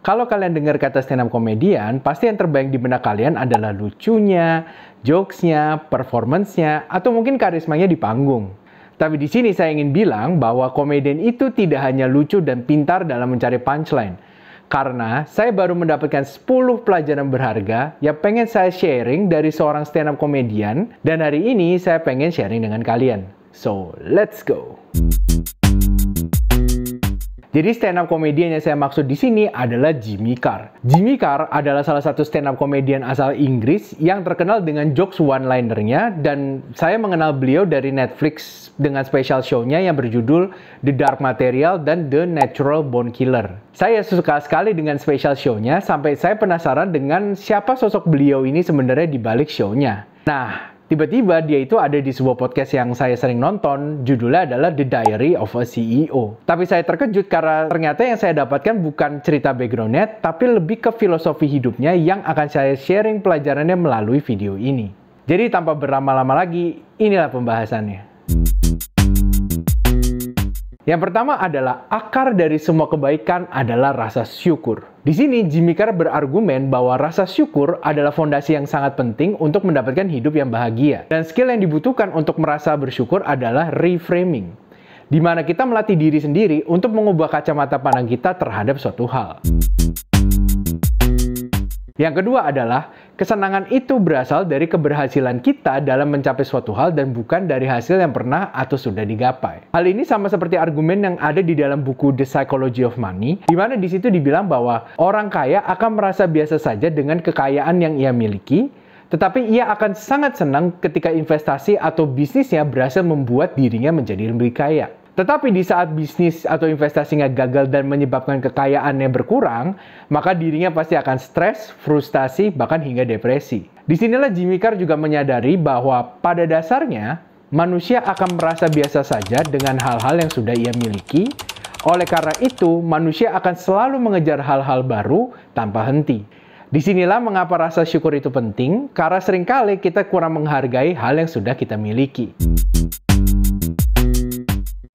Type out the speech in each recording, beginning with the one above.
Kalau kalian dengar kata stand up komedian, pasti yang terbayang di benak kalian adalah lucunya, jokesnya, performance-nya, atau mungkin karismanya di panggung. Tapi di sini saya ingin bilang bahwa komedian itu tidak hanya lucu dan pintar dalam mencari punchline. Karena saya baru mendapatkan 10 pelajaran berharga yang pengen saya sharing dari seorang stand up komedian, dan hari ini saya pengen sharing dengan kalian. So, let's go! Jadi stand up komedian yang saya maksud di sini adalah Jimmy Carr. Jimmy Carr adalah salah satu stand up komedian asal Inggris yang terkenal dengan jokes one-linernya, dan saya mengenal beliau dari Netflix dengan special show-nya yang berjudul The Dark Material dan The Natural Born Killer. Saya suka sekali dengan special show-nya sampai saya penasaran dengan siapa sosok beliau ini sebenarnya di balik show-nya. Nah, tiba-tiba dia itu ada di sebuah podcast yang saya sering nonton, judulnya adalah The Diary of a CEO. Tapi saya terkejut karena ternyata yang saya dapatkan bukan cerita background-nya, tapi lebih ke filosofi hidupnya yang akan saya sharing pelajarannya melalui video ini. Jadi tanpa berlama-lama lagi, inilah pembahasannya. Yang pertama adalah akar dari semua kebaikan adalah rasa syukur. Di sini Jimmy Carr berargumen bahwa rasa syukur adalah fondasi yang sangat penting untuk mendapatkan hidup yang bahagia. Dan skill yang dibutuhkan untuk merasa bersyukur adalah reframing, di mana kita melatih diri sendiri untuk mengubah kacamata pandang kita terhadap suatu hal. Yang kedua adalah, kesenangan itu berasal dari keberhasilan kita dalam mencapai suatu hal dan bukan dari hasil yang pernah atau sudah digapai. Hal ini sama seperti argumen yang ada di dalam buku The Psychology of Money, di mana di situ dibilang bahwa orang kaya akan merasa biasa saja dengan kekayaan yang ia miliki, tetapi ia akan sangat senang ketika investasi atau bisnisnya berhasil membuat dirinya menjadi lebih kaya. Tetapi di saat bisnis atau investasinya gagal dan menyebabkan kekayaannya berkurang, maka dirinya pasti akan stres, frustasi, bahkan hingga depresi. Disinilah Jimmy Carr juga menyadari bahwa pada dasarnya, manusia akan merasa biasa saja dengan hal-hal yang sudah ia miliki. Oleh karena itu, manusia akan selalu mengejar hal-hal baru tanpa henti. Disinilah mengapa rasa syukur itu penting, karena seringkali kita kurang menghargai hal yang sudah kita miliki.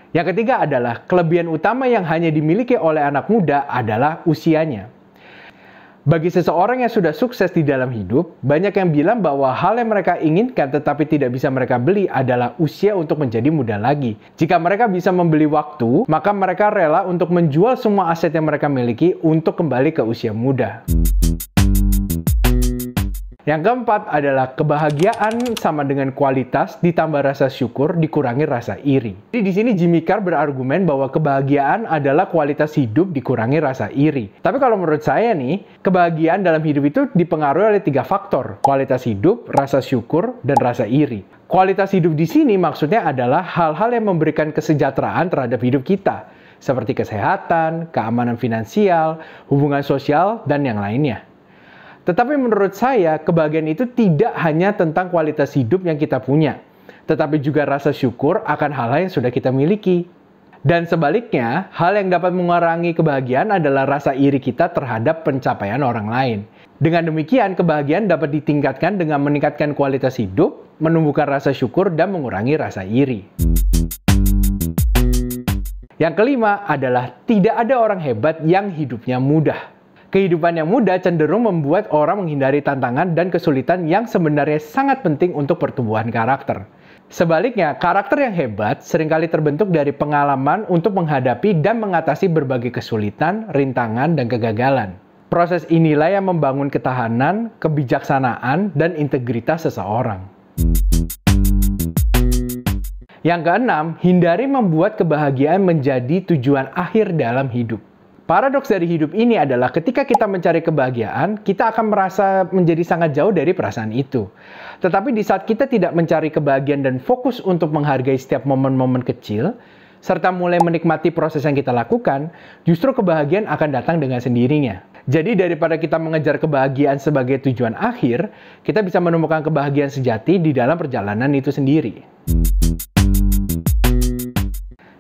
Yang ketiga adalah kelebihan utama yang hanya dimiliki oleh anak muda adalah usianya. Bagi seseorang yang sudah sukses di dalam hidup, banyak yang bilang bahwa hal yang mereka inginkan tetapi tidak bisa mereka beli adalah usia untuk menjadi muda lagi. Jika mereka bisa membeli waktu, maka mereka rela untuk menjual semua aset yang mereka miliki untuk kembali ke usia muda. Yang keempat adalah kebahagiaan sama dengan kualitas ditambah rasa syukur dikurangi rasa iri. Jadi di sini Jimmy Carr berargumen bahwa kebahagiaan adalah kualitas hidup dikurangi rasa iri. Tapi kalau menurut saya nih, kebahagiaan dalam hidup itu dipengaruhi oleh 3 faktor: kualitas hidup, rasa syukur, dan rasa iri. Kualitas hidup di sini maksudnya adalah hal-hal yang memberikan kesejahteraan terhadap hidup kita, seperti kesehatan, keamanan finansial, hubungan sosial, dan yang lainnya. Tetapi menurut saya, kebahagiaan itu tidak hanya tentang kualitas hidup yang kita punya, tetapi juga rasa syukur akan hal-hal yang sudah kita miliki. Dan sebaliknya, hal yang dapat mengurangi kebahagiaan adalah rasa iri kita terhadap pencapaian orang lain. Dengan demikian, kebahagiaan dapat ditingkatkan dengan meningkatkan kualitas hidup, menumbuhkan rasa syukur, dan mengurangi rasa iri. Yang kelima adalah tidak ada orang hebat yang hidupnya mudah. Kehidupan yang mudah cenderung membuat orang menghindari tantangan dan kesulitan yang sebenarnya sangat penting untuk pertumbuhan karakter. Sebaliknya, karakter yang hebat seringkali terbentuk dari pengalaman untuk menghadapi dan mengatasi berbagai kesulitan, rintangan, dan kegagalan. Proses inilah yang membangun ketahanan, kebijaksanaan, dan integritas seseorang. Yang keenam, hindari membuat kebahagiaan menjadi tujuan akhir dalam hidup. Paradoks dari hidup ini adalah ketika kita mencari kebahagiaan, kita akan merasa menjadi sangat jauh dari perasaan itu. Tetapi di saat kita tidak mencari kebahagiaan dan fokus untuk menghargai setiap momen-momen kecil, serta mulai menikmati proses yang kita lakukan, justru kebahagiaan akan datang dengan sendirinya. Jadi daripada kita mengejar kebahagiaan sebagai tujuan akhir, kita bisa menemukan kebahagiaan sejati di dalam perjalanan itu sendiri.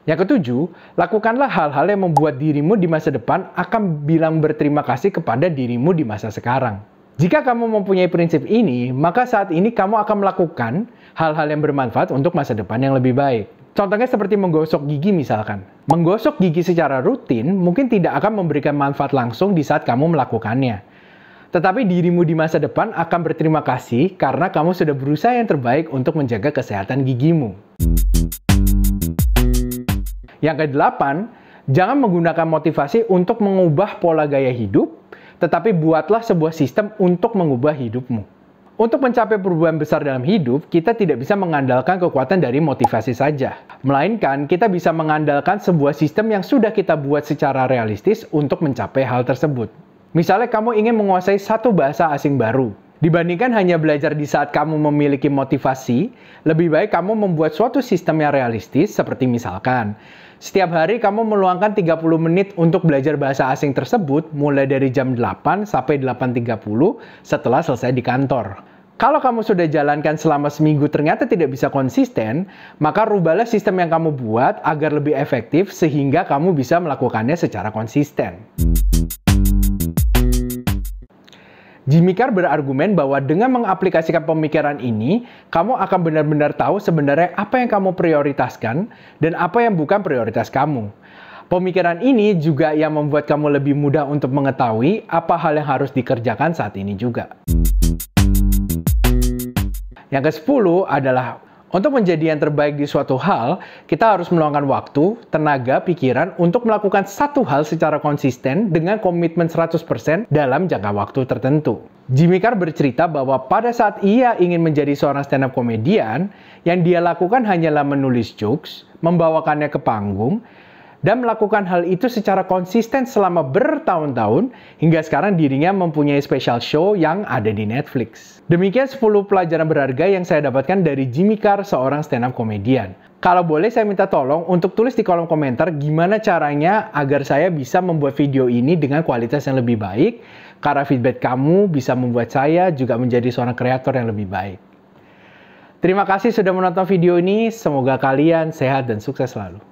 Yang ketujuh, lakukanlah hal-hal yang membuat dirimu di masa depan akan bilang berterima kasih kepada dirimu di masa sekarang. Jika kamu mempunyai prinsip ini, maka saat ini kamu akan melakukan hal-hal yang bermanfaat untuk masa depan yang lebih baik. Contohnya seperti menggosok gigi misalkan. Menggosok gigi secara rutin mungkin tidak akan memberikan manfaat langsung di saat kamu melakukannya. Tetapi dirimu di masa depan akan berterima kasih karena kamu sudah berusaha yang terbaik untuk menjaga kesehatan gigimu. Yang kedelapan, jangan menggunakan motivasi untuk mengubah pola gaya hidup, tetapi buatlah sebuah sistem untuk mengubah hidupmu. Untuk mencapai perubahan besar dalam hidup, kita tidak bisa mengandalkan kekuatan dari motivasi saja. Melainkan, kita bisa mengandalkan sebuah sistem yang sudah kita buat secara realistis untuk mencapai hal tersebut. Misalnya kamu ingin menguasai satu bahasa asing baru. Dibandingkan hanya belajar di saat kamu memiliki motivasi, lebih baik kamu membuat suatu sistem yang realistis seperti misalkan, setiap hari kamu meluangkan 30 menit untuk belajar bahasa asing tersebut mulai dari jam 8 sampai 8.30 setelah selesai di kantor. Kalau kamu sudah jalankan selama seminggu ternyata tidak bisa konsisten, maka rubahlah sistem yang kamu buat agar lebih efektif sehingga kamu bisa melakukannya secara konsisten. Jimmy Carr berargumen bahwa dengan mengaplikasikan pemikiran ini, kamu akan benar-benar tahu sebenarnya apa yang kamu prioritaskan dan apa yang bukan prioritas kamu. Pemikiran ini juga yang membuat kamu lebih mudah untuk mengetahui apa hal yang harus dikerjakan saat ini juga. Yang ke-10 adalah untuk menjadi yang terbaik di suatu hal, kita harus meluangkan waktu, tenaga, pikiran untuk melakukan satu hal secara konsisten dengan komitmen 100% dalam jangka waktu tertentu. Jimmy Carr bercerita bahwa pada saat ia ingin menjadi seorang stand-up komedian, yang dia lakukan hanyalah menulis jokes, membawakannya ke panggung, dan melakukan hal itu secara konsisten selama bertahun-tahun, hingga sekarang dirinya mempunyai special show yang ada di Netflix. Demikian 10 pelajaran berharga yang saya dapatkan dari Jimmy Carr, seorang stand-up komedian. Kalau boleh saya minta tolong untuk tulis di kolom komentar gimana caranya agar saya bisa membuat video ini dengan kualitas yang lebih baik, karena feedback kamu bisa membuat saya juga menjadi seorang kreator yang lebih baik. Terima kasih sudah menonton video ini, semoga kalian sehat dan sukses selalu.